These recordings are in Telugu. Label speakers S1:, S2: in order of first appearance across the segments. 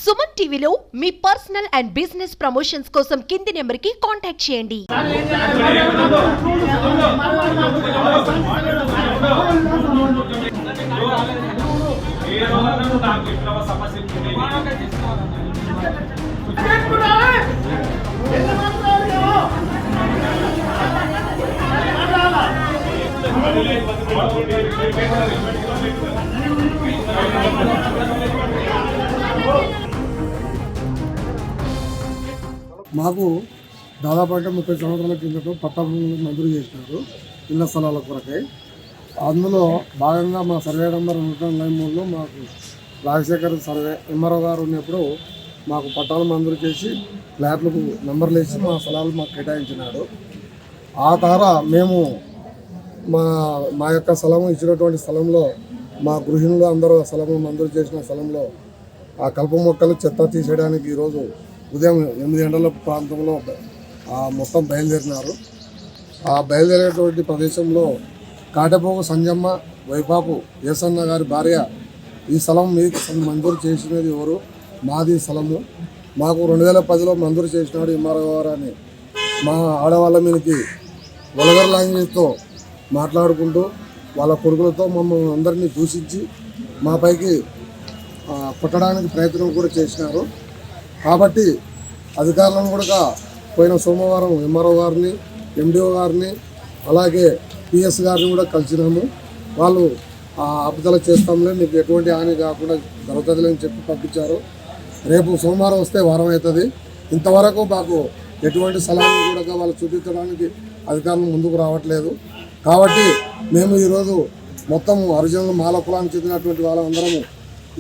S1: సుమన్ టీవీలో మీ పర్సనల్ అండ్ బిజినెస్ ప్రమోషన్స్ కోసం కింది నెంబర్కి కాంటాక్ట్ చేయండి.
S2: మాకు దాదాపు 30 సంవత్సరాల కిందట పట్టా భూములు మంజూరు చేసినారు ఇళ్ల స్థలాల కొరకై. అందులో భాగంగా మా సర్వే నెంబర్ 193లో మాకు రాజశేఖర్ సర్వే ఎంఆర్ఓ గారు ఉన్నప్పుడు మాకు పట్టాలు మంజూరు చేసి ఫ్లాట్లకు నెంబర్లు వేసి మా స్థలాలు మాకు కేటాయించినారు. ఆ ద్వారా మేము మా యొక్క స్థలము ఇచ్చినటువంటి స్థలంలో మా గృహిణులు అందరూ స్థలము మంజూరు చేసిన స్థలంలో ఆ కలుపు మొక్కలు చెత్త తీసేయడానికి ఈరోజు ఉదయం 8 గంటల ప్రాంతంలో మొత్తం బయలుదేరినారు. ఆ బయలుదేరేటువంటి ప్రదేశంలో కాటపోగు సంజమ్మ వైపాపు ఏసన్న గారి భార్య ఈ స్థలం మీకు మంజూరు చేసినది ఎవరు, మాది స్థలము, మాకు 2010లో మంజూరు చేసినాడు ఎంఆర్ఓ గారు అని మా ఆడవాళ్ళ మీదకి వల్గర్ లాంగ్వేజ్తో మాట్లాడుకుంటూ వాళ్ళ కొడుకులతో మమ్మల్ని అందరినీ దూషించి మా పైకి కొట్టడానికి ప్రయత్నం కూడా చేసినారు. కాబట్టి అధికారులను కూడా పోయిన సోమవారం ఎంఆర్ఓ గారిని, ఎండిఓ గారిని, అలాగే పిఎస్ గారిని కూడా కలిసినాము. వాళ్ళు అబద్ధాలు చేస్తాంలే, మీకు ఎటువంటి హాని కాకుండా జరుగుతుందిలే అని చెప్పి పంపించారు. రేపు సోమవారం వస్తే వారం అవుతుంది. ఇంతవరకు మాకు ఎటువంటి స్థలాన్ని కూడా వాళ్ళు చూపించడానికి అధికారులు ముందుకు రావట్లేదు. కాబట్టి మేము ఈరోజు మొత్తం హరిజనులు మాల కులానికి చెందినటువంటి వాళ్ళందరము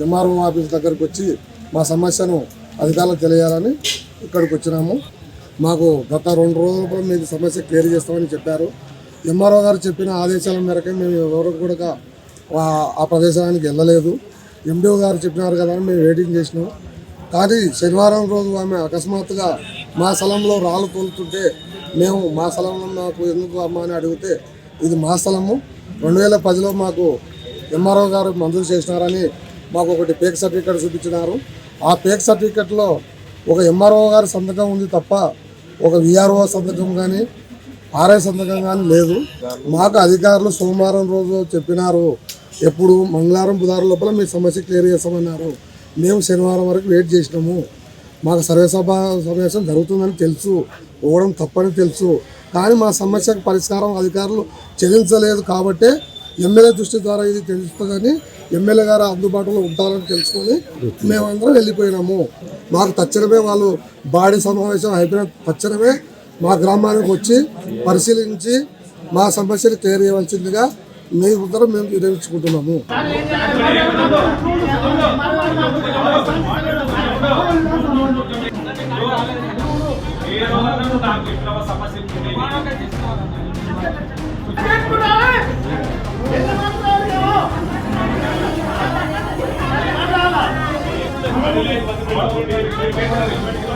S2: ఎంఆర్ఓ ఆఫీస్ దగ్గరికి వచ్చి మా సమస్యను అధికారులకు తెలియాలని ఇక్కడికి వచ్చినాము. మాకు గత 2 రోజుల మీకు సమస్య క్లియర్ చేస్తామని చెప్పారు. ఎంఆర్ఓ గారు చెప్పిన ఆదేశాల మేరకు మేము ఎవరు కూడా ఆ ప్రదేశానికి వెళ్ళలేదు. ఎండిఓ గారు చెప్పినారు కదా అని మేము వెయిటింగ్ చేసినాం. కానీ శనివారం రోజు ఆమె అకస్మాత్తుగా మా స్థలంలో రాళ్ళు తోలుతుంటే మేము మా స్థలంలో మాకు ఎందుకు అమ్మ అని అడిగితే ఇది మా స్థలము, 2010లో మాకు ఎంఆర్ఓ గారు మంజూరు చేసినారని మాకు ఒకటి పేక్ సర్టిఫికేట్ చూపించినారు. ఆ పేక్ సర్టిఫికేట్లో ఒక ఎంఆర్ఓ గారి సంతకం ఉంది తప్ప ఒక విఆర్ఓ సంతకం కానీ ఆర్ఐ సంతకం కానీ లేదు. మాకు అధికారులు సోమవారం రోజు చెప్పినారు, ఎప్పుడు మంగళవారం బుధవారం లోపల మీ సమస్య క్లియర్ చేస్తామన్నారు. మేము శనివారం వరకు వెయిట్ చేసినాము. మాకు సమావేశం జరుగుతుందని తెలుసు, పోవడం తప్పని తెలుసు. కానీ మా సమస్యకు పరిష్కారం అధికారులు చెల్లించలేదు. కాబట్టి ఎమ్మెల్యే దృష్టి ద్వారా ఇది తెలుస్తుందని ఎమ్మెల్యే గారు అందుబాటులో ఉంటారని తెలుసుకొని మేమందరం వెళ్ళిపోయినాము. మాకు తక్షణమే వాళ్ళు బాడీ సమావేశం అయిపోయిన తక్షణమే మా గ్రామానికి వచ్చి పరిశీలించి మా సమస్యను క్లియర్ చేయవలసిందిగా మీ ఉత్తరం మేము నిర్వహించుకుంటున్నాము.
S3: Gracias.